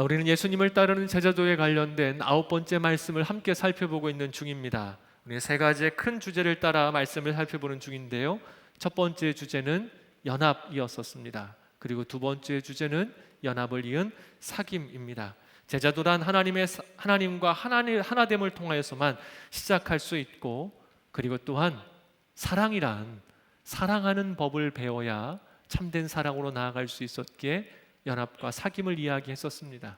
우리는 예수님을 따르는 제자도에 관련된 9번째 말씀을 함께 살펴보고 있는 중입니다. 우리 세 가지의 큰 주제를 따라 말씀을 살펴보는 중인데요. 첫 번째 주제는 연합이었었습니다. 그리고 두 번째 주제는 연합을 이은 사귐입니다. 제자도란 하나님과 하나됨을 통하여서만 시작할 수 있고, 그리고 또한 사랑이란 사랑하는 법을 배워야 참된 사랑으로 나아갈 수 있었기에 연합과 사귐을 이야기했었습니다.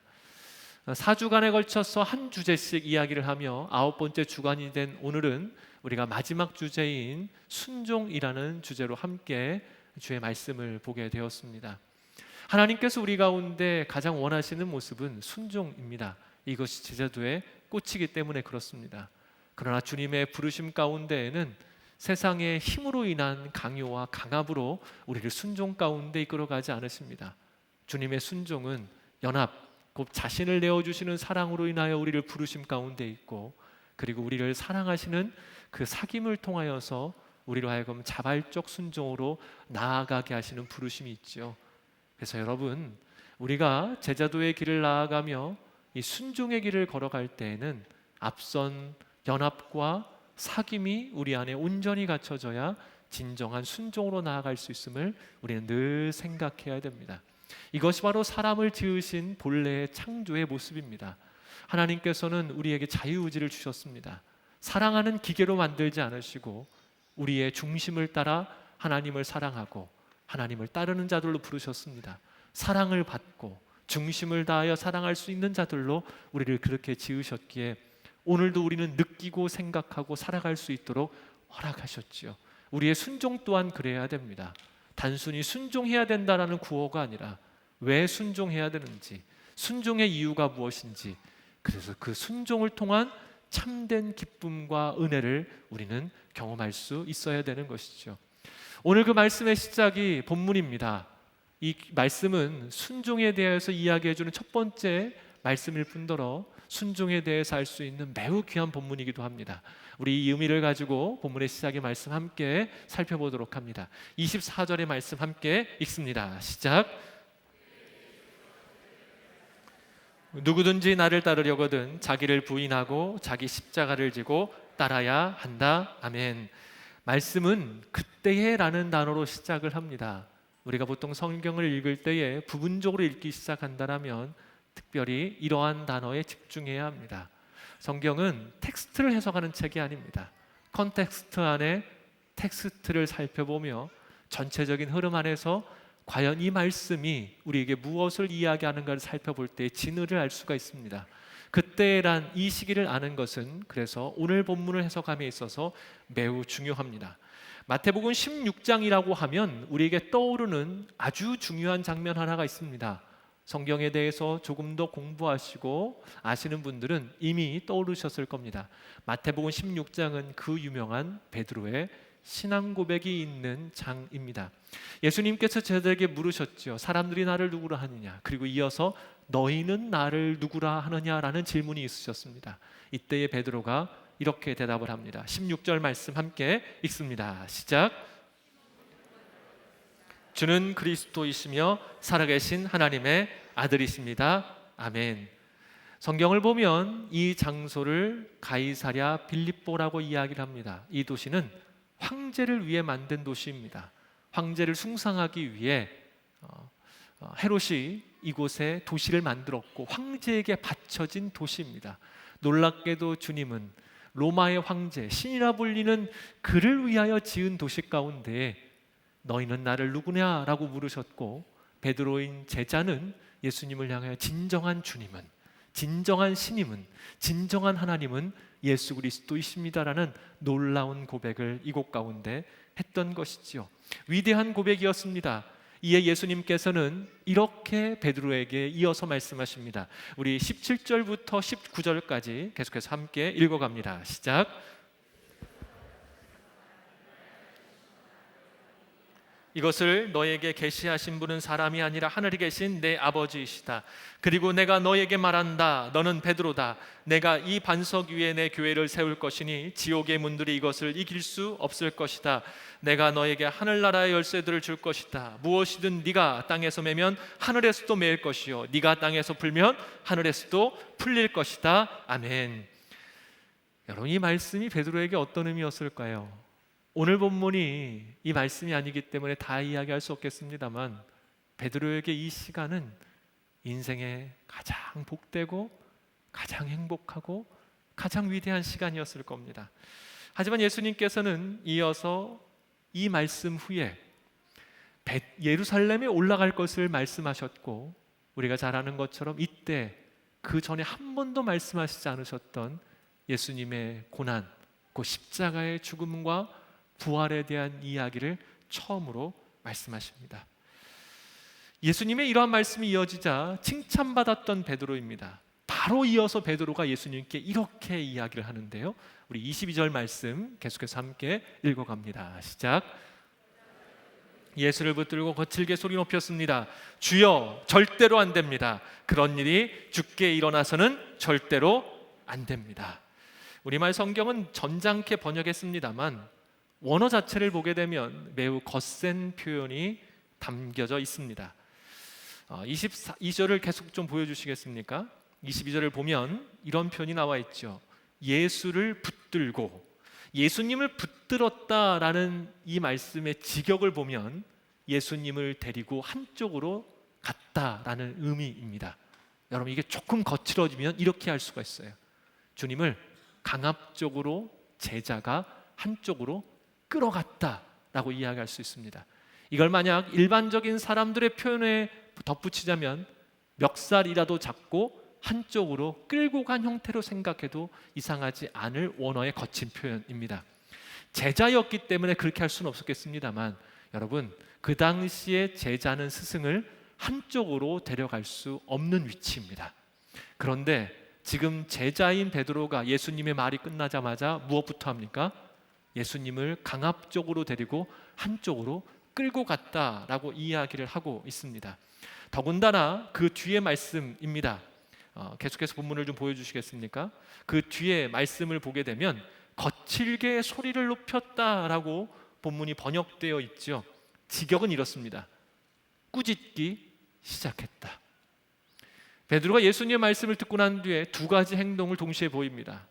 4주간에 걸쳐서 한 주제씩 이야기를 하며 9번째 주간이 된 오늘은 우리가 마지막 주제인 순종이라는 주제로 함께 주의 말씀을 보게 되었습니다. 하나님께서 우리 가운데 가장 원하시는 모습은 순종입니다. 이것이 제자도의 꽃이기 때문에 그렇습니다. 그러나 주님의 부르심 가운데에는 세상의 힘으로 인한 강요와 강압으로 우리를 순종 가운데 이끌어가지 않으십니다. 주님의 순종은 연합, 곧 자신을 내어주시는 사랑으로 인하여 우리를 부르심 가운데 있고, 그리고 우리를 사랑하시는 그 사귐을 통하여서 우리로 하여금 자발적 순종으로 나아가게 하시는 부르심이 있죠. 그래서 여러분, 우리가 제자도의 길을 나아가며 이 순종의 길을 걸어갈 때에는 앞선 연합과 사귐이 우리 안에 온전히 갖춰져야 진정한 순종으로 나아갈 수 있음을 우리는 늘 생각해야 됩니다. 이것이 바로 사람을 지으신 본래의 창조의 모습입니다. 하나님께서는 우리에게 자유의지를 주셨습니다. 사랑하는 기계로 만들지 않으시고 우리의 중심을 따라 하나님을 사랑하고 하나님을 따르는 자들로 부르셨습니다. 사랑을 받고 중심을 다하여 사랑할 수 있는 자들로 우리를 그렇게 지으셨기에 오늘도 우리는 느끼고 생각하고 살아갈 수 있도록 허락하셨지요. 우리의 순종 또한 그래야 됩니다. 단순히 순종해야 된다라는 구호가 아니라 왜 순종해야 되는지, 순종의 이유가 무엇인지, 그래서 그 순종을 통한 참된 기쁨과 은혜를 우리는 경험할 수 있어야 되는 것이죠. 오늘 그 말씀의 시작이 본문입니다. 이 말씀은 순종에 대해서 이야기해주는 첫 번째 말씀일 뿐더러 순종에 대해서 알 수 있는 매우 귀한 본문이기도 합니다. 우리 이 의미를 가지고 본문의 시작의 말씀 함께 살펴보도록 합니다. 24절의 말씀 함께 읽습니다. 시작. 누구든지 나를 따르려거든 자기를 부인하고 자기 십자가를 지고 따라야 한다. 아멘. 말씀은 그때에 라는 단어로 시작을 합니다. 우리가 보통 성경을 읽을 때에 부분적으로 읽기 시작한다면 특별히 이러한 단어에 집중해야 합니다. 성경은 텍스트를 해석하는 책이 아닙니다. 컨텍스트 안에 텍스트를 살펴보며 전체적인 흐름 안에서 과연 이 말씀이 우리에게 무엇을 이야기하는가를 살펴볼 때 진의를 알 수가 있습니다. 그때란 이 시기를 아는 것은 그래서 오늘 본문을 해석함에 있어서 매우 중요합니다. 마태복음 16장이라고 하면 우리에게 떠오르는 아주 중요한 장면 하나가 있습니다. 성경에 대해서 조금 더 공부하시고 아시는 분들은 이미 떠오르셨을 겁니다. 마태복음 16장은 그 유명한 베드로의 신앙 고백이 있는 장입니다. 예수님께서 제자들에게 물으셨죠. 사람들이 나를 누구라 하느냐? 그리고 이어서 너희는 나를 누구라 하느냐라는 질문이 있으셨습니다. 이때에 베드로가 이렇게 대답을 합니다. 16절 말씀 함께 읽습니다. 시작. 주는 그리스도이시며 살아계신 하나님의 아들이십니다. 아멘. 성경을 보면 이 장소를 가이사랴 빌립보라고 이야기를 합니다. 이 도시는 황제를 위해 만든 도시입니다. 황제를 숭상하기 위해 헤롯이 이곳에 도시를 만들었고 황제에게 바쳐진 도시입니다. 놀랍게도 주님은 로마의 황제, 신이라 불리는 그를 위하여 지은 도시 가운데 너희는 나를 누구냐라고 물으셨고, 베드로인 제자는 예수님을 향하여 진정한 주님은, 진정한 신임은, 진정한 하나님은 예수 그리스도이십니다라는 놀라운 고백을 이곳 가운데 했던 것이지요. 위대한 고백이었습니다. 이에 예수님께서는 이렇게 베드로에게 이어서 말씀하십니다. 우리 17절부터 19절까지 계속해서 함께 읽어갑니다. 시작. 이것을 너에게 계시하신 분은 사람이 아니라 하늘에 계신 내 아버지이시다. 그리고 내가 너에게 말한다. 너는 베드로다. 내가 이 반석 위에 내 교회를 세울 것이니 지옥의 문들이 이것을 이길 수 없을 것이다. 내가 너에게 하늘나라의 열쇠들을 줄 것이다. 무엇이든 네가 땅에서 매면 하늘에서도 매일 것이요 네가 땅에서 풀면 하늘에서도 풀릴 것이다. 아멘. 여러분, 이 말씀이 베드로에게 어떤 의미였을까요? 오늘 본문이 이 말씀이 아니기 때문에 다 이야기할 수 없겠습니다만 베드로에게 이 시간은 인생의 가장 복되고 가장 행복하고 가장 위대한 시간이었을 겁니다. 하지만 예수님께서는 이어서 이 말씀 후에 예루살렘에 올라갈 것을 말씀하셨고, 우리가 잘 아는 것처럼 이때 그 전에 한 번도 말씀하시지 않으셨던 예수님의 고난, 그 십자가의 죽음과 부활에 대한 이야기를 처음으로 말씀하십니다. 예수님의 이러한 말씀이 이어지자 칭찬받았던 베드로입니다. 바로 이어서 베드로가 예수님께 이렇게 이야기를 하는데요, 우리 22절 말씀 계속해서 함께 읽어갑니다. 시작. 예수를 붙들고 거칠게 소리 높였습니다. 주여, 절대로 안 됩니다. 그런 일이 주께 일어나서는 절대로 안 됩니다. 우리말 성경은 점잖게 번역했습니다만 원어 자체를 보게 되면 매우 거센 표현이 담겨져 있습니다. 22절을 계속 좀 보여주시겠습니까? 22절을 보면 이런 표현이 나와 있죠. 예수를 붙들고, 예수님을 붙들었다라는 이 말씀의 직역을 보면 예수님을 데리고 한쪽으로 갔다라는 의미입니다. 여러분, 이게 조금 거칠어지면 이렇게 할 수가 있어요. 주님을 강압적으로 제자가 한쪽으로 끌어갔다라고 이야기할 수 있습니다. 이걸 만약 일반적인 사람들의 표현에 덧붙이자면 멱살이라도 잡고 한쪽으로 끌고 간 형태로 생각해도 이상하지 않을 원어의 거친 표현입니다. 제자였기 때문에 그렇게 할 수는 없었겠습니다만, 여러분, 그 당시에 제자는 스승을 한쪽으로 데려갈 수 없는 위치입니다. 그런데 지금 제자인 베드로가 예수님의 말이 끝나자마자 무엇부터 합니까? 예수님을 강압적으로 데리고 한쪽으로 끌고 갔다라고 이야기를 하고 있습니다. 더군다나 그 뒤에 말씀입니다. 계속해서 본문을 좀 보여주시겠습니까? 그 뒤에 말씀을 보게 되면 거칠게 소리를 높였다라고 본문이 번역되어 있죠. 직역은 이렇습니다. 꾸짖기 시작했다. 베드로가 예수님의 말씀을 듣고 난 뒤에 두 가지 행동을 동시에 보입니다.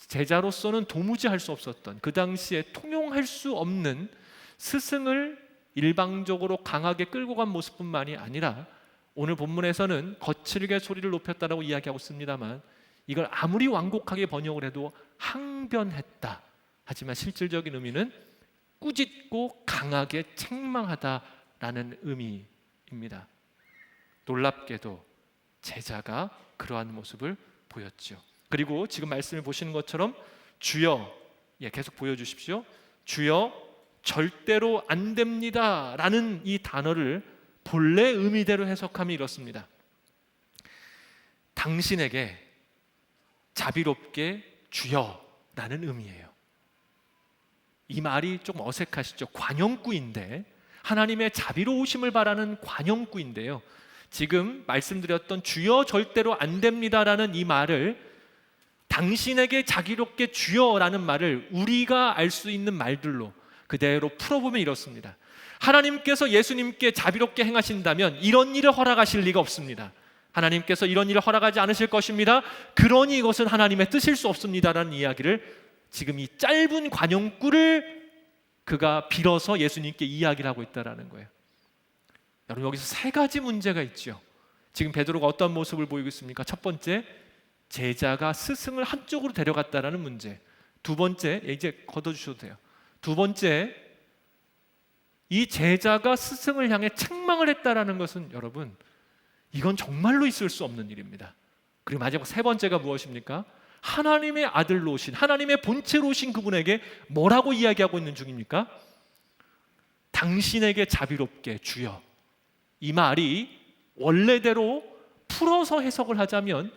제자로서는 도무지 할 수 없었던, 그 당시에 통용할 수 없는 스승을 일방적으로 강하게 끌고 간 모습뿐만이 아니라, 오늘 본문에서는 거칠게 소리를 높였다라고 이야기하고 있습니다만 이걸 아무리 완곡하게 번역을 해도 항변했다. 하지만 실질적인 의미는 꾸짖고 강하게 책망하다라는 의미입니다. 놀랍게도 제자가 그러한 모습을 보였죠. 그리고 지금 말씀을 보시는 것처럼 주여, 계속 보여주십시오. 주여, 절대로 안 됩니다 라는 이 단어를 본래 의미대로 해석하면 이렇습니다. 당신에게 자비롭게 주여라는 의미예요. 이 말이 좀 어색하시죠? 관용구인데, 하나님의 자비로우심을 바라는 관용구인데요, 지금 말씀드렸던 주여 절대로 안 됩니다라는 이 말을, 당신에게 자비롭게 주여라는 말을 우리가 알 수 있는 말들로 그대로 풀어보면 이렇습니다. 하나님께서 예수님께 자비롭게 행하신다면 이런 일을 허락하실 리가 없습니다. 하나님께서 이런 일을 허락하지 않으실 것입니다. 그러니 이것은 하나님의 뜻일 수 없습니다라는 이야기를, 지금 이 짧은 관용구를 그가 빌어서 예수님께 이야기를 하고 있다는 거예요. 여러분, 여기서 세 가지 문제가 있죠. 지금 베드로가 어떤 모습을 보이고 있습니까? 첫 번째, 제자가 스승을 한쪽으로 데려갔다라는 문제. 두 번째, 이제 걷어주셔도 돼요. 두 번째, 이 제자가 스승을 향해 책망을 했다라는 것은, 여러분, 이건 정말로 있을 수 없는 일입니다. 그리고 마지막 세 번째가 무엇입니까? 하나님의 아들로 오신, 하나님의 본체로 오신 그분에게 뭐라고 이야기하고 있는 중입니까? 당신에게 자비롭게 주여. 이 말이 원래대로 풀어서 해석을 하자면,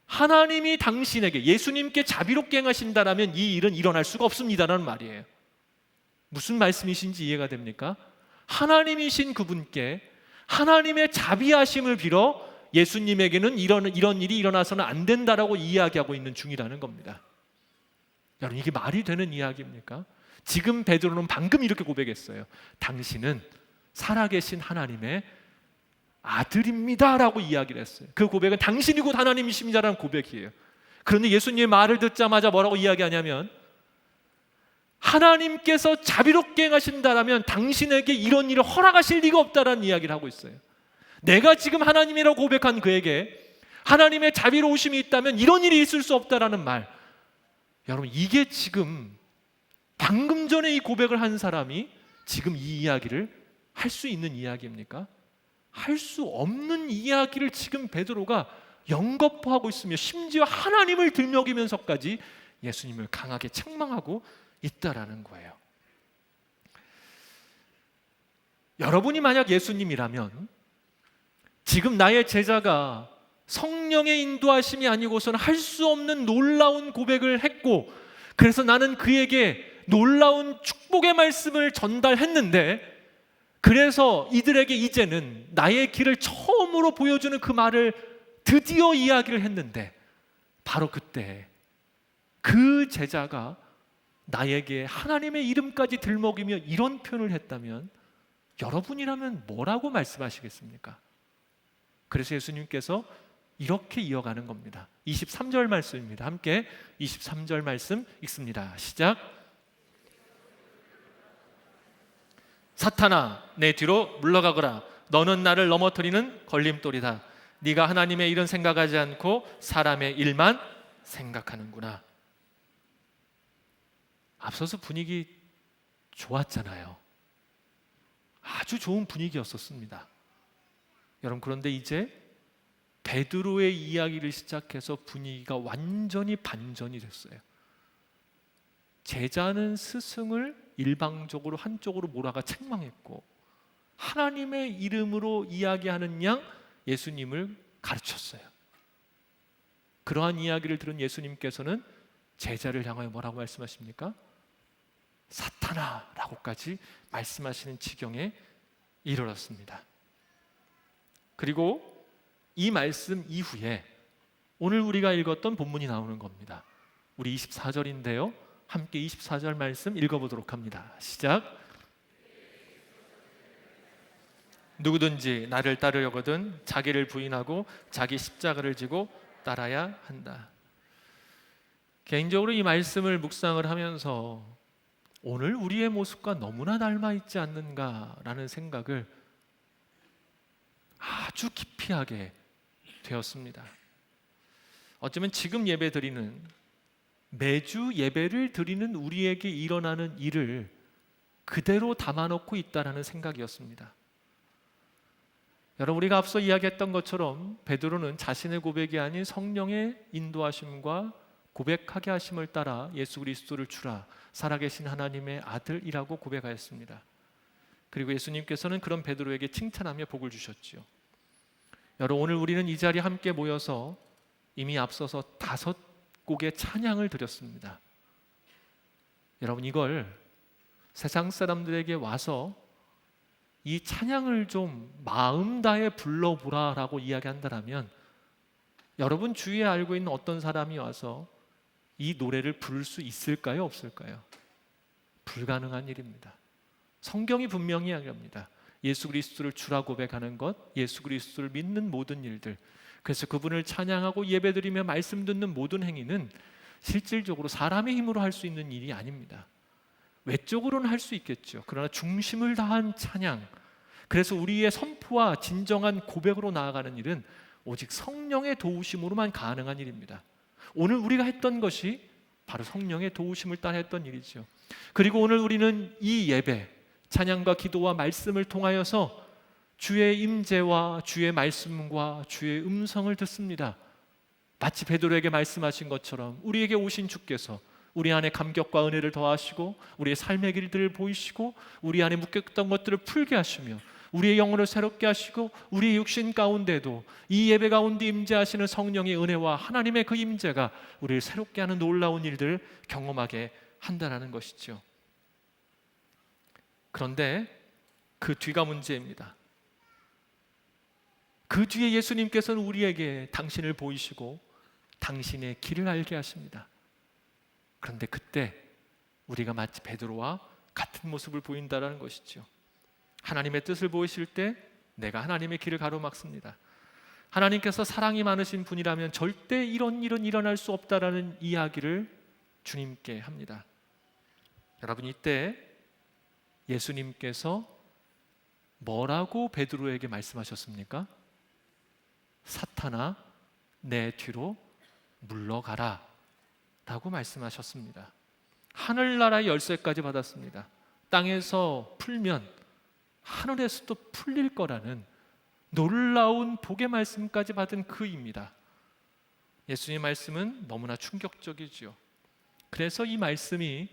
하나님이 당신에게, 예수님께 자비롭게 행하신다라면 이 일은 일어날 수가 없습니다라는 말이에요. 무슨 말씀이신지 이해가 됩니까? 하나님이신 그분께 하나님의 자비하심을 빌어 예수님에게는 이런 일이 일어나서는 안 된다라고 이야기하고 있는 중이라는 겁니다. 여러분, 이게 말이 되는 이야기입니까? 지금 베드로는 방금 이렇게 고백했어요. 당신은 살아계신 하나님의 아들입니다라고 이야기를 했어요. 그 고백은 당신이 곧 하나님이십니다라는 고백이에요. 그런데 예수님의 말을 듣자마자 뭐라고 이야기하냐면, 하나님께서 자비롭게 행하신다라면 당신에게 이런 일을 허락하실 리가 없다라는 이야기를 하고 있어요. 내가 지금 하나님이라고 고백한 그에게 하나님의 자비로우심이 있다면 이런 일이 있을 수 없다라는 말, 여러분, 이게 지금 방금 전에 이 고백을 한 사람이 지금 이 이야기를 할 수 있는 이야기입니까? 할 수 없는 이야기를 지금 베드로가 영거포하고 있으며 심지어 하나님을 들먹이면서까지 예수님을 강하게 책망하고 있다라는 거예요. 여러분이 만약 예수님이라면 지금 나의 제자가 성령의 인도하심이 아니고서는 할 수 없는 놀라운 고백을 했고, 그래서 나는 그에게 놀라운 축복의 말씀을 전달했는데, 그래서 이들에게 이제는 나의 길을 처음으로 보여주는 그 말을 드디어 이야기를 했는데, 바로 그때 그 제자가 나에게 하나님의 이름까지 들먹이며 이런 표현을 했다면 여러분이라면 뭐라고 말씀하시겠습니까? 그래서 예수님께서 이렇게 이어가는 겁니다. 23절 말씀입니다. 함께 23절 말씀 읽습니다. 시작. 사탄아, 내 뒤로 물러가거라. 너는 나를 넘어뜨리는 걸림돌이다. 네가 하나님의 일은 생각하지 않고 사람의 일만 생각하는구나. 앞서서 분위기 좋았잖아요. 아주 좋은 분위기였었습니다. 여러분, 그런데 이제 베드로의 이야기를 시작해서 분위기가 완전히 반전이 됐어요. 제자는 스승을 일방적으로 한쪽으로 몰아가 책망했고, 하나님의 이름으로 이야기하는 양 예수님을 가르쳤어요. 그러한 이야기를 들은 예수님께서는 제자를 향하여 뭐라고 말씀하십니까? 사탄아 라고까지 말씀하시는 지경에 이르렀습니다. 그리고 이 말씀 이후에 오늘 우리가 읽었던 본문이 나오는 겁니다. 우리 24절인데요, 함께 24절 말씀 읽어보도록 합니다. 시작. 누구든지 나를 따르려거든 자기를 부인하고 자기 십자가를 지고 따라야 한다. 개인적으로 이 말씀을 묵상을 하면서 오늘 우리의 모습과 너무나 닮아 있지 않는가라는 생각을 아주 깊이 하게 되었습니다. 어쩌면 지금 예배 드리는, 매주 예배를 드리는 우리에게 일어나는 일을 그대로 담아놓고 있다라는 생각이었습니다. 여러분, 우리가 앞서 이야기했던 것처럼 베드로는 자신의 고백이 아닌 성령의 인도하심과 고백하게 하심을 따라 예수 그리스도를 주라, 살아계신 하나님의 아들이라고 고백하였습니다. 그리고 예수님께서는 그런 베드로에게 칭찬하며 복을 주셨지요. 여러분, 오늘 우리는 이 자리에 함께 모여서 이미 앞서서 5곡의 찬양을 드렸습니다. 여러분, 이걸 세상 사람들에게 와서 이 찬양을 좀 마음 다해 불러보라라고 이야기한다면, 여러분 주위에 알고 있는 어떤 사람이 와서 이 노래를 부를 수 있을까요? 없을까요? 불가능한 일입니다. 성경이 분명히 이야기합니다. 예수 그리스도를 주라 고백하는 것, 예수 그리스도를 믿는 모든 일들, 그래서 그분을 찬양하고 예배드리며 말씀 듣는 모든 행위는 실질적으로 사람의 힘으로 할 수 있는 일이 아닙니다. 외적으로는 할 수 있겠죠. 그러나 중심을 다한 찬양, 그래서 우리의 선포와 진정한 고백으로 나아가는 일은 오직 성령의 도우심으로만 가능한 일입니다. 오늘 우리가 했던 것이 바로 성령의 도우심을 따라 했던 일이죠. 그리고 오늘 우리는 이 예배, 찬양과 기도와 말씀을 통하여서 주의 임재와 주의 말씀과 주의 음성을 듣습니다. 마치 베드로에게 말씀하신 것처럼 우리에게 오신 주께서 우리 안에 감격과 은혜를 더하시고 우리의 삶의 길들을 보이시고 우리 안에 묶였던 것들을 풀게 하시며 우리의 영혼을 새롭게 하시고 우리의 육신 가운데도 이 예배 가운데 임재하시는 성령의 은혜와 하나님의 그 임재가 우리를 새롭게 하는 놀라운 일들을 경험하게 한다는 것이죠. 그런데 그 뒤가 문제입니다. 그 뒤에 예수님께서는 우리에게 당신을 보이시고 당신의 길을 알게 하십니다. 그런데 그때 우리가 마치 베드로와 같은 모습을 보인다는 것이죠. 하나님의 뜻을 보이실 때 내가 하나님의 길을 가로막습니다. 하나님께서 사랑이 많으신 분이라면 절대 이런 일은 일어날 수 없다라는 이야기를 주님께 합니다. 여러분, 이때 예수님께서 뭐라고 베드로에게 말씀하셨습니까? 사탄아, 내 뒤로 물러가라 라고 말씀하셨습니다. 하늘나라의 열쇠까지 받았습니다. 땅에서 풀면 하늘에서도 풀릴 거라는 놀라운 복의 말씀까지 받은 그입니다. 예수님의 말씀은 너무나 충격적이지요. 그래서 이 말씀이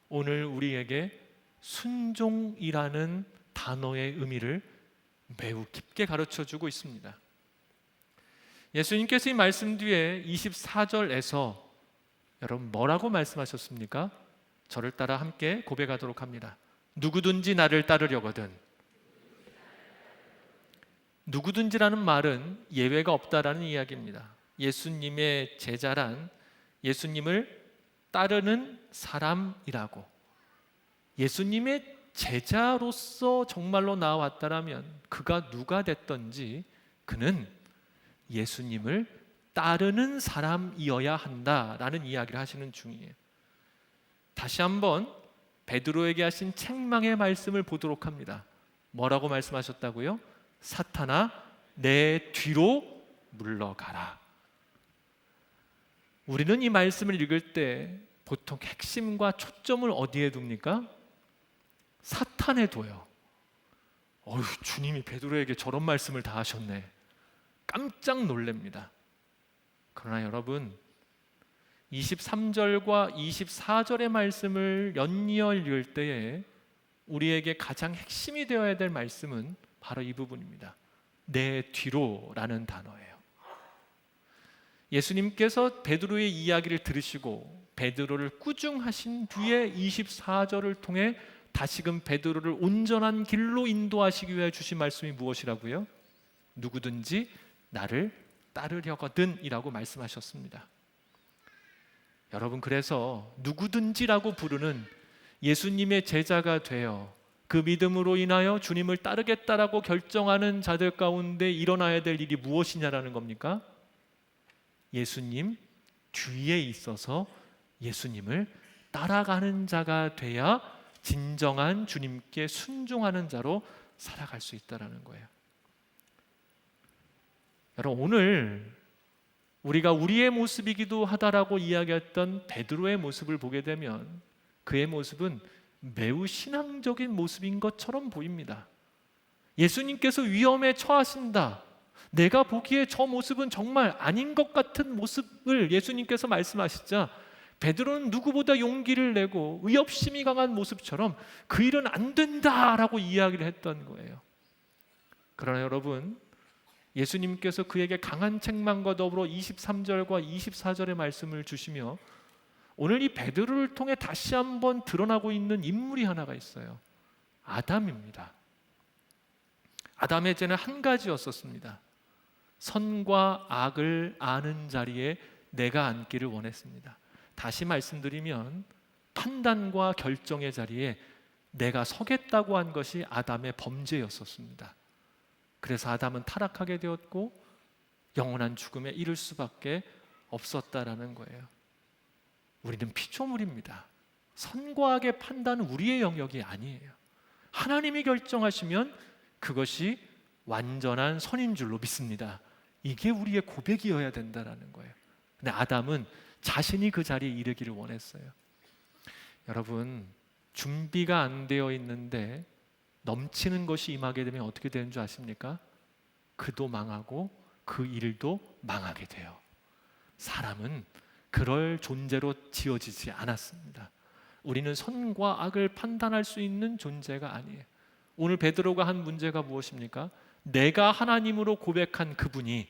오늘 우리에게 순종이라는 단어의 의미를 매우 깊게 가르쳐주고 있습니다. 예수님께서 이 말씀 뒤에 24절에서 여러분 뭐라고 말씀하셨습니까? 저를 따라 함께 고백하도록 합니다. 누구든지 나를 따르려거든. 누구든지라는 말은 예외가 없다라는 이야기입니다. 예수님의 제자란 예수님을 따르는 사람이라고, 예수님의 제자로서 정말로 나왔다라면 그가 누가 됐든지 그는 예수님을 따르는 사람이어야 한다라는 이야기를 하시는 중이에요. 다시 한번 베드로에게 하신 책망의 말씀을 보도록 합니다. 뭐라고 말씀하셨다고요? 사탄아, 내 뒤로 물러가라. 우리는 이 말씀을 읽을 때 보통 핵심과 초점을 어디에 둡니까? 사탄에 둬요. 어휴, 주님이 베드로에게 저런 말씀을 다 하셨네. 깜짝 놀랍니다. 그러나 여러분, 23절과 24절의 말씀을 연이어 읽을 때에 우리에게 가장 핵심이 되어야 될 말씀은 바로 이 부분입니다. 내 뒤로라는 단어예요. 예수님께서 베드로의 이야기를 들으시고 베드로를 꾸중하신 뒤에 24절을 통해 다시금 베드로를 온전한 길로 인도하시기 위해 주신 말씀이 무엇이라고요? 누구든지 나를 따르려거든 이라고 말씀하셨습니다. 여러분, 그래서 누구든지라고 부르는 예수님의 제자가 되어 그 믿음으로 인하여 주님을 따르겠다라고 결정하는 자들 가운데 일어나야 될 일이 무엇이냐라는 겁니까? 예수님 뒤에 있어서 예수님을 따라가는 자가 돼야 진정한 주님께 순종하는 자로 살아갈 수 있다는 거예요. 여러분, 오늘 우리가 우리의 모습이기도 하다라고 이야기했던 베드로의 모습을 보게 되면 그의 모습은 매우 신앙적인 모습인 것처럼 보입니다. 예수님께서 위험에 처하신다, 내가 보기에 저 모습은 정말 아닌 것 같은 모습을 예수님께서 말씀하시자 베드로는 누구보다 용기를 내고 의협심이 강한 모습처럼 그 일은 안 된다라고 이야기를 했던 거예요. 그러나 여러분, 예수님께서 그에게 강한 책망과 더불어 23절과 24절의 말씀을 주시며 오늘 이 베드로를 통해 다시 한번 드러나고 있는 인물이 하나가 있어요. 아담입니다. 아담의 죄는 한 가지였었습니다. 선과 악을 아는 자리에 내가 앉기를 원했습니다. 다시 말씀드리면 판단과 결정의 자리에 내가 서겠다고 한 것이 아담의 범죄였었습니다. 그래서 아담은 타락하게 되었고 영원한 죽음에 이를 수밖에 없었다라는 거예요. 우리는 피조물입니다. 선과 악의 판단은 우리의 영역이 아니에요. 하나님이 결정하시면 그것이 완전한 선인 줄로 믿습니다. 이게 우리의 고백이어야 된다는 거예요. 근데 아담은 자신이 그 자리에 이르기를 원했어요. 여러분, 준비가 안 되어 있는데 넘치는 것이 임하게 되면 어떻게 되는 줄 아십니까? 그도 망하고 그 일도 망하게 돼요. 사람은 그럴 존재로 지어지지 않았습니다. 우리는 선과 악을 판단할 수 있는 존재가 아니에요. 오늘 베드로가 한 문제가 무엇입니까? 내가 하나님으로 고백한 그분이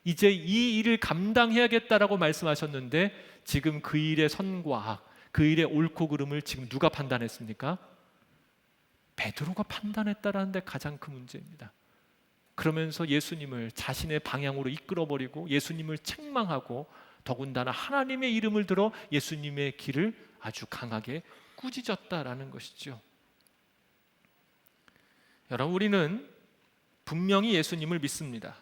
이제 이 일을 감당해야겠다라고 말씀하셨는데 지금 그 일의 선과 악, 그 일의 옳고 그름을 지금 누가 판단했습니까? 베드로가 판단했다라는 데 가장 큰 문제입니다. 그러면서 예수님을 자신의 방향으로 이끌어버리고 예수님을 책망하고 더군다나 하나님의 이름을 들어 예수님의 길을 아주 강하게 꾸짖었다라는 것이죠. 여러분, 우리는 분명히 예수님을 믿습니다.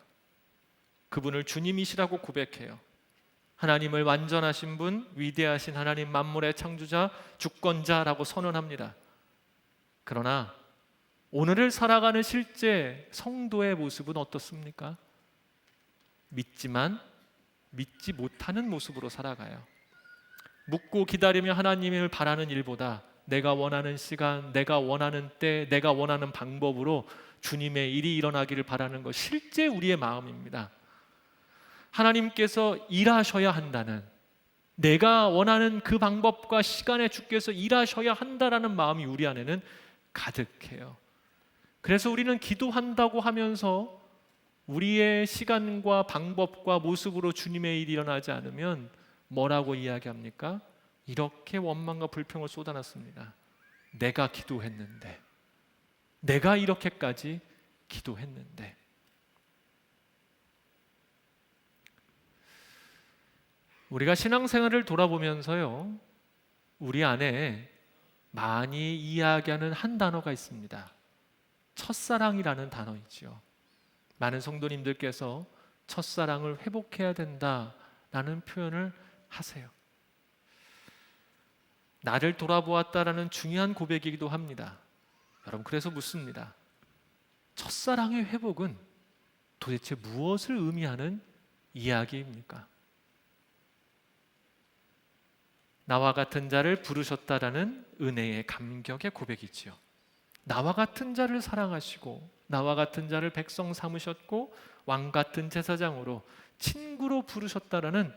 그분을 주님이시라고 고백해요. 하나님을 완전하신 분, 위대하신 하나님, 만물의 창조자, 주권자라고 선언합니다. 그러나 오늘을 살아가는 실제 성도의 모습은 어떻습니까? 믿지만 믿지 못하는 모습으로 살아가요. 묻고 기다리며 하나님을 바라는 일보다 내가 원하는 시간, 내가 원하는 때, 내가 원하는 방법으로 주님의 일이 일어나기를 바라는 것, 실제 우리의 마음입니다. 하나님께서 일하셔야 한다는, 내가 원하는 그 방법과 시간에 주께서 일하셔야 한다라는 마음이 우리 안에는 가득해요. 그래서 우리는 기도한다고 하면서 우리의 시간과 방법과 모습으로 주님의 일이 일어나지 않으면 뭐라고 이야기합니까? 이렇게 원망과 불평을 쏟아놨습니다. 내가 기도했는데, 내가 이렇게까지 기도했는데. 우리가 신앙생활을 돌아보면서요, 우리 안에 많이 이야기하는 한 단어가 있습니다. 첫사랑이라는 단어이죠. 많은 성도님들께서 첫사랑을 회복해야 된다라는 표현을 하세요. 나를 돌아보았다라는 중요한 고백이기도 합니다. 여러분, 그래서 묻습니다. 첫사랑의 회복은 도대체 무엇을 의미하는 이야기입니까? 나와 같은 자를 부르셨다라는 은혜의 감격의 고백이지요. 나와 같은 자를 사랑하시고 나와 같은 자를 백성 삼으셨고 왕 같은 제사장으로 친구로 부르셨다라는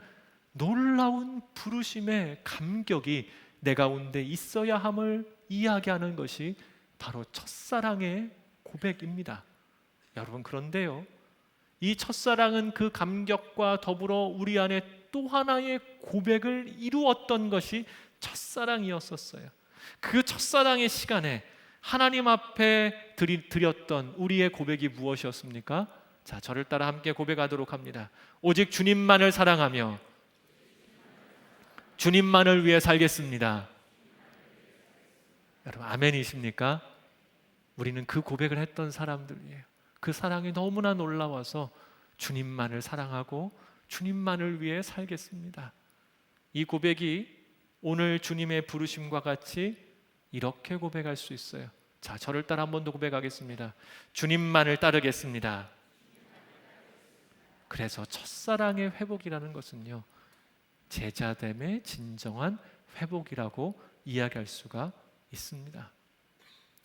놀라운 부르심의 감격이 내 가운데 있어야 함을 이야기하는 것이 바로 첫사랑의 고백입니다. 여러분, 그런데요, 이 첫사랑은 그 감격과 더불어 우리 안에 또 하나의 고백을 이루었던 것이 첫사랑이었었어요. 그 첫사랑의 시간에 하나님 앞에 드렸던 우리의 고백이 무엇이었습니까? 자, 저를 따라 함께 고백하도록 합니다. 오직 주님만을 사랑하며 주님만을 위해 살겠습니다. 여러분, 아멘이십니까? 우리는 그 고백을 했던 사람들이에요. 그 사랑이 너무나 놀라워서 주님만을 사랑하고 주님만을 위해 살겠습니다. 이 고백이 오늘 주님의 부르심과 같이 이렇게 고백할 수 있어요. 자, 저를 따라 한 번 더 고백하겠습니다. 주님만을 따르겠습니다. 그래서 첫사랑의 회복이라는 것은요, 제자됨의 진정한 회복이라고 이야기할 수가 있습니다.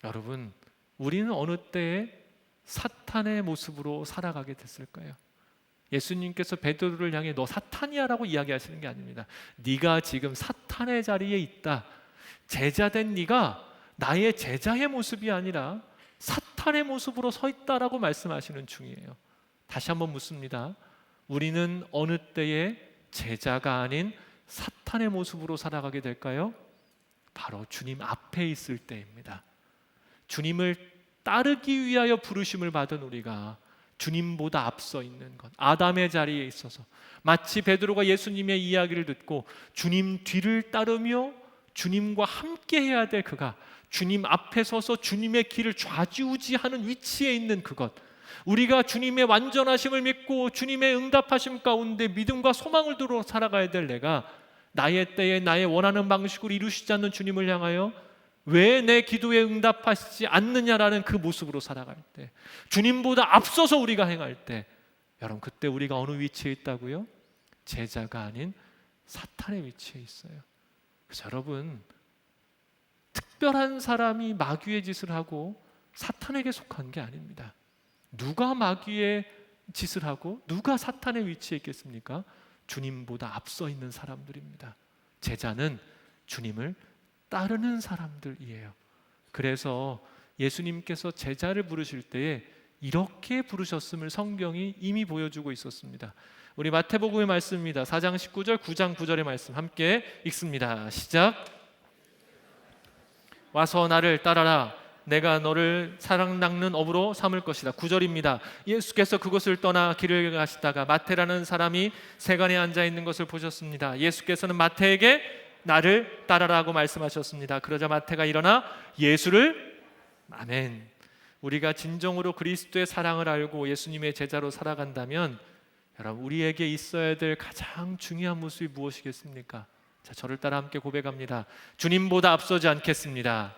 여러분, 우리는 어느 때에 사탄의 모습으로 살아가게 됐을까요? 예수님께서 베드로를 향해 너 사탄이야 라고 이야기하시는 게 아닙니다. 네가 지금 사탄의 자리에 있다. 제자된 네가 나의 제자의 모습이 아니라 사탄의 모습으로 서 있다라고 말씀하시는 중이에요. 다시 한번 묻습니다. 우리는 어느 때에 제자가 아닌 사탄의 모습으로 살아가게 될까요? 바로 주님 앞에 있을 때입니다. 주님을 따르기 위하여 부르심을 받은 우리가 주님보다 앞서 있는 것, 아담의 자리에 있어서 마치 베드로가 예수님의 이야기를 듣고 주님 뒤를 따르며 주님과 함께 해야 될 그가 주님 앞에 서서 주님의 길을 좌지우지하는 위치에 있는 그것, 우리가 주님의 완전하심을 믿고 주님의 응답하심 가운데 믿음과 소망을 두고 살아가야 될 내가 나의 때에 나의 원하는 방식으로 이루시지 않는 주님을 향하여 왜 내 기도에 응답하시지 않느냐라는 그 모습으로 살아갈 때, 주님보다 앞서서 우리가 행할 때, 여러분, 그때 우리가 어느 위치에 있다고요? 제자가 아닌 사탄의 위치에 있어요. 그래서 여러분, 특별한 사람이 마귀의 짓을 하고 사탄에게 속한 게 아닙니다. 누가 마귀의 짓을 하고 누가 사탄의 위치에 있겠습니까? 주님보다 앞서 있는 사람들입니다. 제자는 주님을 따르는 사람들이에요. 그래서 예수님께서 제자를 부르실 때에 이렇게 부르셨음을 성경이 이미 보여주고 있었습니다. 우리 마태복음의 말씀입니다. 4장 19절, 9장 9절의 말씀 함께 읽습니다. 시작. 와서 나를 따라라. 내가 너를 사랑 낚는 어부로 삼을 것이다. 9절입니다. 예수께서 그곳을 떠나 길을 가시다가 마태라는 사람이 세간에 앉아 있는 것을 보셨습니다. 예수께서는 마태에게 나를 따라라고 말씀하셨습니다. 그러자 마태가 일어나 예수를 아멘. 우리가 진정으로 그리스도의 사랑을 알고 예수님의 제자로 살아간다면 여러분, 우리에게 있어야 될 가장 중요한 모습이 무엇이겠습니까? 자, 저를 따라 함께 고백합니다. 주님보다 앞서지 않겠습니다.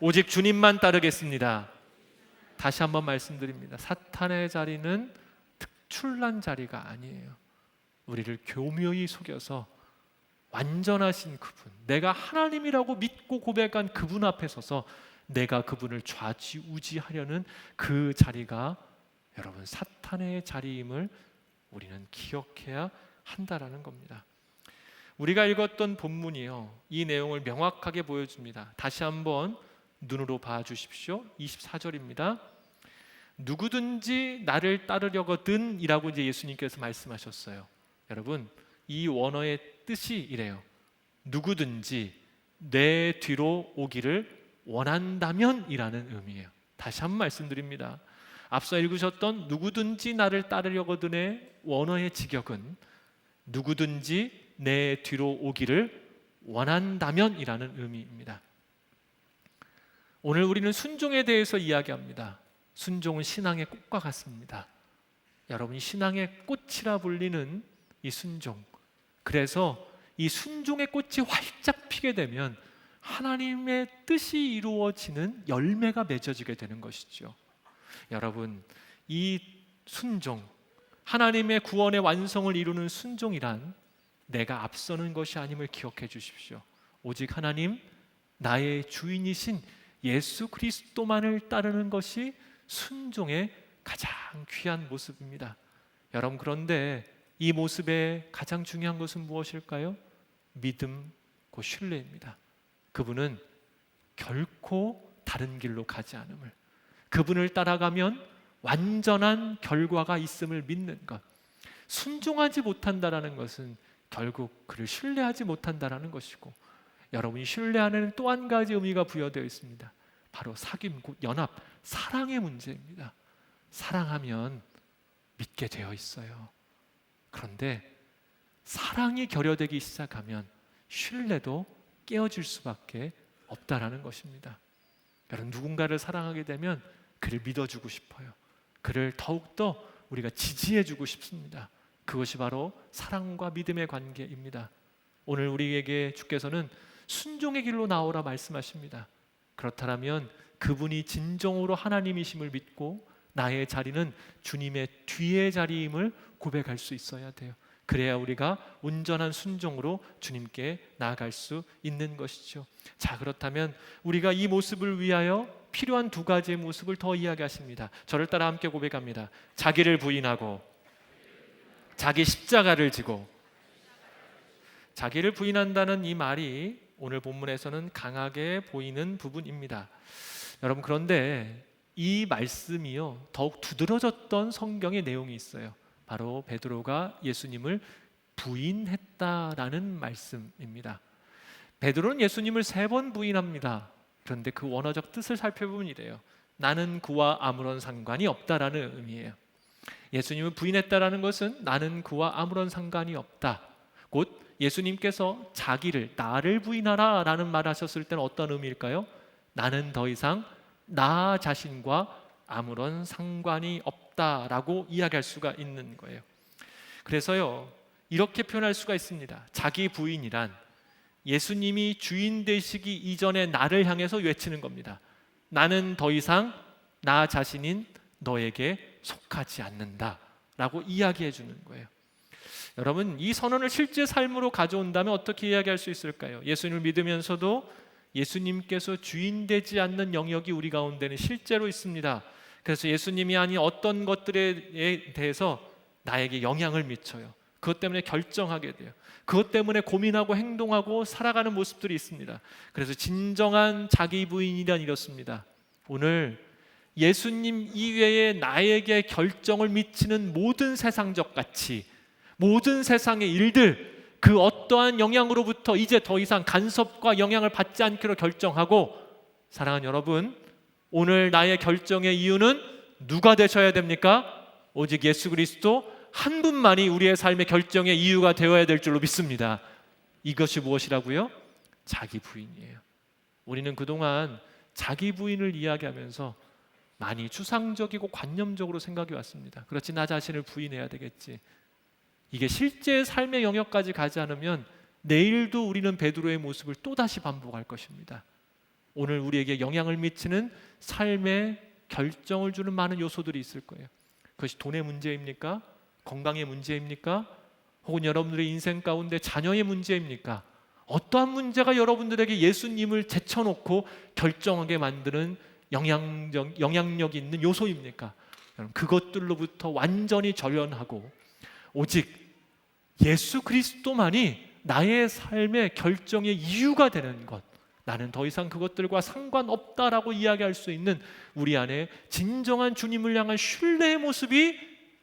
오직 주님만 따르겠습니다. 다시 한번 말씀드립니다. 사탄의 자리는 특출난 자리가 아니에요. 우리를 교묘히 속여서 완전하신 그분, 내가 하나님이라고 믿고 고백한 그분 앞에 서서 내가 그분을 좌지우지하려는 그 자리가 여러분 사탄의 자리임을 우리는 기억해야 한다라는 겁니다. 우리가 읽었던 본문이요, 이 내용을 명확하게 보여줍니다. 다시 한번 눈으로 봐주십시오. 24절입니다. 누구든지 나를 따르려거든 이라고 이제 예수님께서 말씀하셨어요. 여러분, 이 원어의 뜻이 이래요. 누구든지 내 뒤로 오기를 원한다면 이라는 의미예요. 다시 한번 말씀드립니다. 앞서 읽으셨던 누구든지 나를 따르려거든의 원어의 직역은 누구든지 내 뒤로 오기를 원한다면 이라는 의미입니다. 오늘 우리는 순종에 대해서 이야기합니다. 순종은 신앙의 꽃과 같습니다. 여러분, 신앙의 꽃이라 불리는 이 순종, 그래서 이 순종의 꽃이 활짝 피게 되면 하나님의 뜻이 이루어지는 열매가 맺어지게 되는 것이죠. 여러분, 이 순종, 하나님의 구원의 완성을 이루는 순종이란 내가 앞서는 것이 아님을 기억해 주십시오. 오직 하나님, 나의 주인이신 예수 그리스도만을 따르는 것이 순종의 가장 귀한 모습입니다. 여러분, 그런데 이 모습의 가장 중요한 것은 무엇일까요? 믿음, 그 신뢰입니다. 그분은 결코 다른 길로 가지 않음을, 그분을 따라가면 완전한 결과가 있음을 믿는 것. 순종하지 못한다라는 것은 결국 그를 신뢰하지 못한다라는 것이고, 여러분이 신뢰하는 또 한 가지 의미가 부여되어 있습니다. 바로 사귐, 곧 연합, 사랑의 문제입니다. 사랑하면 믿게 되어 있어요. 그런데 사랑이 결여되기 시작하면 신뢰도 깨어질 수밖에 없다라는 것입니다. 여러분, 누군가를 사랑하게 되면 그를 믿어주고 싶어요. 그를 더욱더 우리가 지지해주고 싶습니다. 그것이 바로 사랑과 믿음의 관계입니다. 오늘 우리에게 주께서는 순종의 길로 나오라 말씀하십니다. 그렇다면 그분이 진정으로 하나님이심을 믿고 나의 자리는 주님의 뒤의 자리임을 고백할 수 있어야 돼요. 그래야 우리가 온전한 순종으로 주님께 나아갈 수 있는 것이죠. 자, 그렇다면 우리가 이 모습을 위하여 필요한 두 가지의 모습을 더 이야기하십니다. 저를 따라 함께 고백합니다. 자기를 부인하고 자기 십자가를 지고. 자기를 부인한다는 이 말이 오늘 본문에서는 강하게 보이는 부분입니다. 여러분, 그런데 이 말씀이요, 더욱 두드러졌던 성경의 내용이 있어요. 바로 베드로가 예수님을 부인했다라는 말씀입니다. 베드로는 예수님을 3번 부인합니다. 그런데 그 원어적 뜻을 살펴보면 이래요. 나는 그와 아무런 상관이 없다라는 의미예요. 예수님을 부인했다라는 것은 나는 그와 아무런 상관이 없다. 곧 예수님께서 자기를, 나를 부인하라 라는 말 하셨을 때는 어떤 의미일까요? 나는 더 이상 나 자신과 아무런 상관이 없다라고 이야기할 수가 있는 거예요. 그래서요, 이렇게 표현할 수가 있습니다. 자기 부인이란 예수님이 주인 되시기 이전에 나를 향해서 외치는 겁니다. 나는 더 이상 나 자신인 너에게 속하지 않는다 라고 이야기해 주는 거예요. 여러분, 이 선언을 실제 삶으로 가져온다면 어떻게 이야기할 수 있을까요? 예수님을 믿으면서도 예수님께서 주인 되지 않는 영역이 우리 가운데는 실제로 있습니다. 그래서 예수님이 아닌 어떤 것들에 대해서 나에게 영향을 미쳐요. 그것 때문에 결정하게 돼요. 그것 때문에 고민하고 행동하고 살아가는 모습들이 있습니다. 그래서 진정한 자기 부인이란 이렇습니다. 오늘 예수님 이외에 나에게 결정을 미치는 모든 세상적 가치, 모든 세상의 일들, 그 어떠한 영향으로부터 이제 더 이상 간섭과 영향을 받지 않기로 결정하고 사랑하는 여러분, 오늘 나의 결정의 이유는 누가 되셔야 됩니까? 오직 예수 그리스도 한 분만이 우리의 삶의 결정의 이유가 되어야 될 줄로 믿습니다. 이것이 무엇이라고요? 자기 부인이에요. 우리는 그동안 자기 부인을 이야기하면서 많이 추상적이고 관념적으로 생각해 왔습니다. 그렇지, 나 자신을 부인해야 되겠지. 이게 실제 삶의 영역까지 가지 않으면 내일도 우리는 베드로의 모습을 또다시 반복할 것입니다. 오늘 우리에게 영향을 미치는 삶의 결정을 주는 많은 요소들이 있을 거예요. 그것이 돈의 문제입니까? 건강의 문제입니까? 혹은 여러분들의 인생 가운데 자녀의 문제입니까? 어떠한 문제가 여러분들에게 예수님을 제쳐놓고 결정하게 만드는 영향력이 있는 요소입니까? 그것들로부터 완전히 절연하고 오직 예수 그리스도만이 나의 삶의 결정의 이유가 되는 것, 나는 더 이상 그것들과 상관없다라고 이야기할 수 있는 우리 안에 진정한 주님을 향한 신뢰의 모습이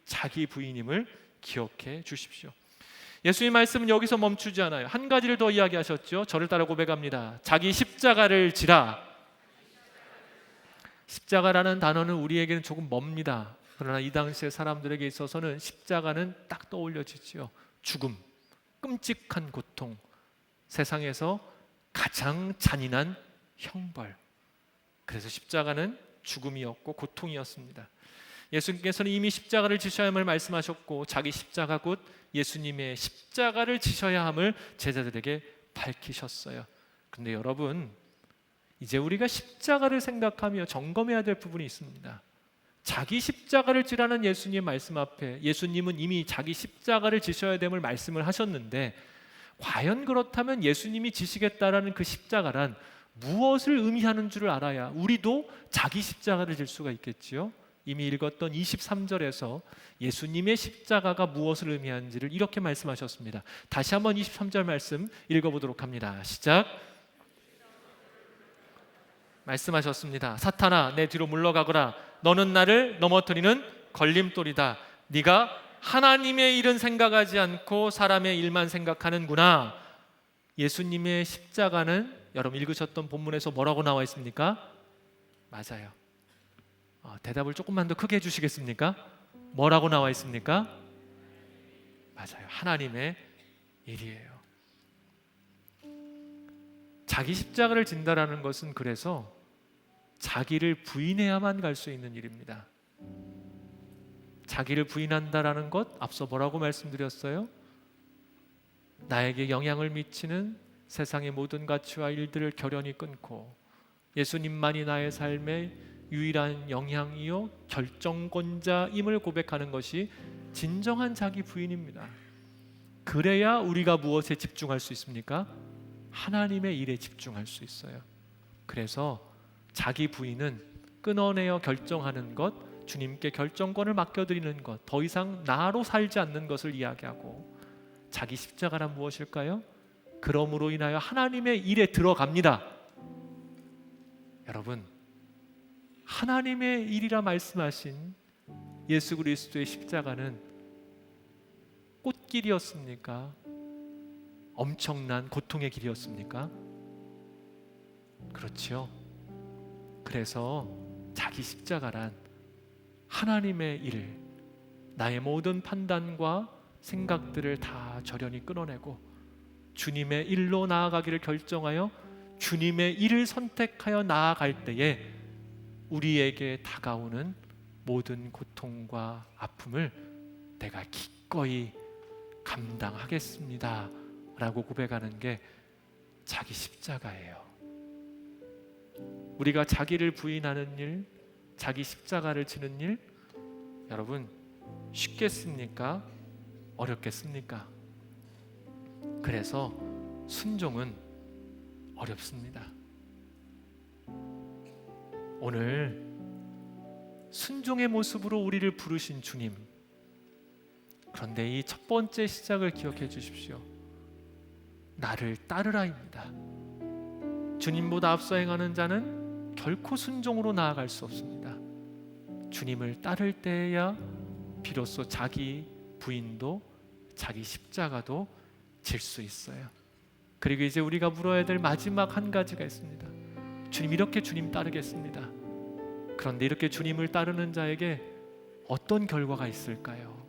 자기 부인임을 기억해 주십시오. 예수님 말씀은 여기서 멈추지 않아요. 한 가지를 더 이야기하셨죠. 저를 따라 고백합니다. 자기 십자가를 지라. 십자가라는 단어는 우리에게는 조금 멉니다. 그러나 이 당시의 사람들에게 있어서는 십자가는 딱 떠올려지죠. 죽음, 끔찍한 고통, 세상에서 가장 잔인한 형벌. 그래서 십자가는 죽음이었고 고통이었습니다. 예수님께서는 이미 십자가를 지셔야 함을 말씀하셨고 자기 십자가 곧 예수님의 십자가를 지셔야 함을 제자들에게 밝히셨어요. 그런데 여러분, 이제 우리가 십자가를 생각하며 점검해야 될 부분이 있습니다. 자기 십자가를 지라는 예수님의 말씀 앞에 예수님은 이미 자기 십자가를 지셔야 됨을 말씀을 하셨는데, 과연 그렇다면 예수님이 지시겠다라는 그 십자가란 무엇을 의미하는 줄을 알아야 우리도 자기 십자가를 질 수가 있겠지요. 이미 읽었던 23절에서 예수님의 십자가가 무엇을 의미하는지를 이렇게 말씀하셨습니다. 다시 한번 23절 말씀 읽어보도록 합니다. 시작. 말씀하셨습니다. 사탄아, 내 뒤로 물러가거라. 너는 나를 넘어뜨리는 걸림돌이다. 네가 하나님의 일은 생각하지 않고 사람의 일만 생각하는구나. 예수님의 십자가는 여러분 읽으셨던 본문에서 뭐라고 나와 있습니까? 맞아요. 대답을 조금만 더 크게 해주시겠습니까? 뭐라고 나와 있습니까? 맞아요. 하나님의 일이에요. 자기 십자가를 진다라는 것은 그래서 자기를 부인해야만 갈 수 있는 일입니다. 자기를 부인한다라는 것, 앞서 뭐라고 말씀드렸어요? 나에게 영향을 미치는 세상의 모든 가치와 일들을 결연히 끊고 예수님만이 나의 삶의 유일한 영향이요 결정권자임을 고백하는 것이 진정한 자기 부인입니다. 그래야 우리가 무엇에 집중할 수 있습니까? 하나님의 일에 집중할 수 있어요. 그래서 자기 부인은 끊어내어 결정하는 것, 주님께 결정권을 맡겨드리는 것, 더 이상 나로 살지 않는 것을 이야기하고, 자기 십자가란 무엇일까요? 그러므로 인하여 하나님의 일에 들어갑니다. 여러분, 하나님의 일이라 말씀하신 예수 그리스도의 십자가는 꽃길이었습니까? 엄청난 고통의 길이었습니까? 그렇죠. 그래서 자기 십자가란 하나님의 일, 나의 모든 판단과 생각들을 다 절연히 끊어내고 주님의 일로 나아가기를 결정하여 주님의 일을 선택하여 나아갈 때에 우리에게 다가오는 모든 고통과 아픔을 내가 기꺼이 감당하겠습니다 라고 고백하는 게 자기 십자가예요. 우리가 자기를 부인하는 일, 자기 십자가를 지는 일, 여러분 쉽겠습니까? 어렵겠습니까? 그래서 순종은 어렵습니다. 오늘 순종의 모습으로 우리를 부르신 주님, 그런데 이 첫 번째 시작을 기억해 주십시오. 나를 따르라입니다. 주님보다 앞서 행하는 자는 결코 순종으로 나아갈 수 없습니다. 주님을 따를 때에야 비로소 자기 부인도 자기 십자가도 질 수 있어요. 그리고 이제 우리가 물어야 될 마지막 한 가지가 있습니다. 주님, 이렇게 주님 따르겠습니다. 그런데 이렇게 주님을 따르는 자에게 어떤 결과가 있을까요?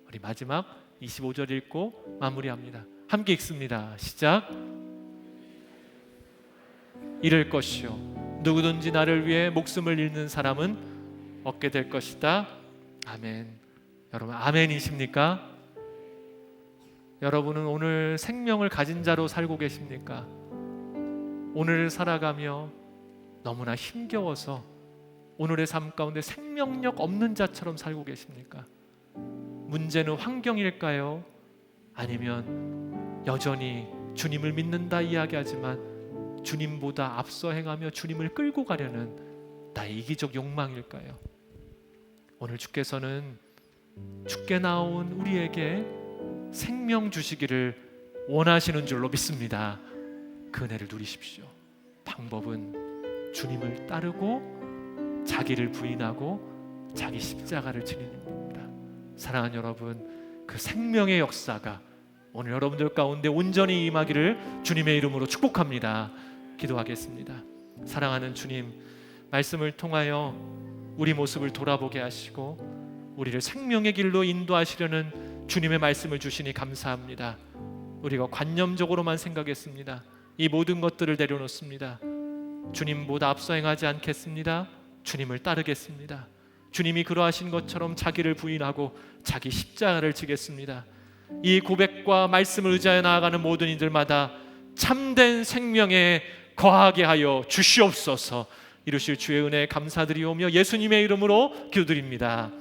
우리 마지막 25절 읽고 마무리합니다. 함께 읽습니다. 시작. 이럴 것이요 누구든지 나를 위해 목숨을 잃는 사람은 얻게 될 것이다. 아멘. 여러분, 아멘이십니까? 여러분은 오늘 생명을 가진 자로 살고 계십니까? 오늘을 살아가며 너무나 힘겨워서 오늘의 삶 가운데 생명력 없는 자처럼 살고 계십니까? 문제는 환경일까요? 아니면 여전히 주님을 믿는다 이야기하지만 주님보다 앞서 행하며 주님을 끌고 가려는 나의 이기적 욕망일까요? 오늘 주께서는 주께 나온 우리에게 생명 주시기를 원하시는 줄로 믿습니다. 그 은혜를 누리십시오. 방법은 주님을 따르고 자기를 부인하고 자기 십자가를 지는 일입니다. 사랑하는 여러분, 그 생명의 역사가 오늘 여러분들 가운데 온전히 임하기를 주님의 이름으로 축복합니다. 기도하겠습니다. 사랑하는 주님, 말씀을 통하여 우리 모습을 돌아보게 하시고 우리를 생명의 길로 인도하시려는 주님의 말씀을 주시니 감사합니다. 우리가 관념적으로만 생각했습니다. 이 모든 것들을 내려놓습니다. 주님보다 앞서 행하지 않겠습니다. 주님을 따르겠습니다. 주님이 그러하신 것처럼 자기를 부인하고 자기 십자가를 지겠습니다. 이 고백과 말씀을 의지하여 나아가는 모든 이들마다 참된 생명에 거하게 하여 주시옵소서. 이루실 주의 은혜에 감사드리오며 예수님의 이름으로 기도드립니다.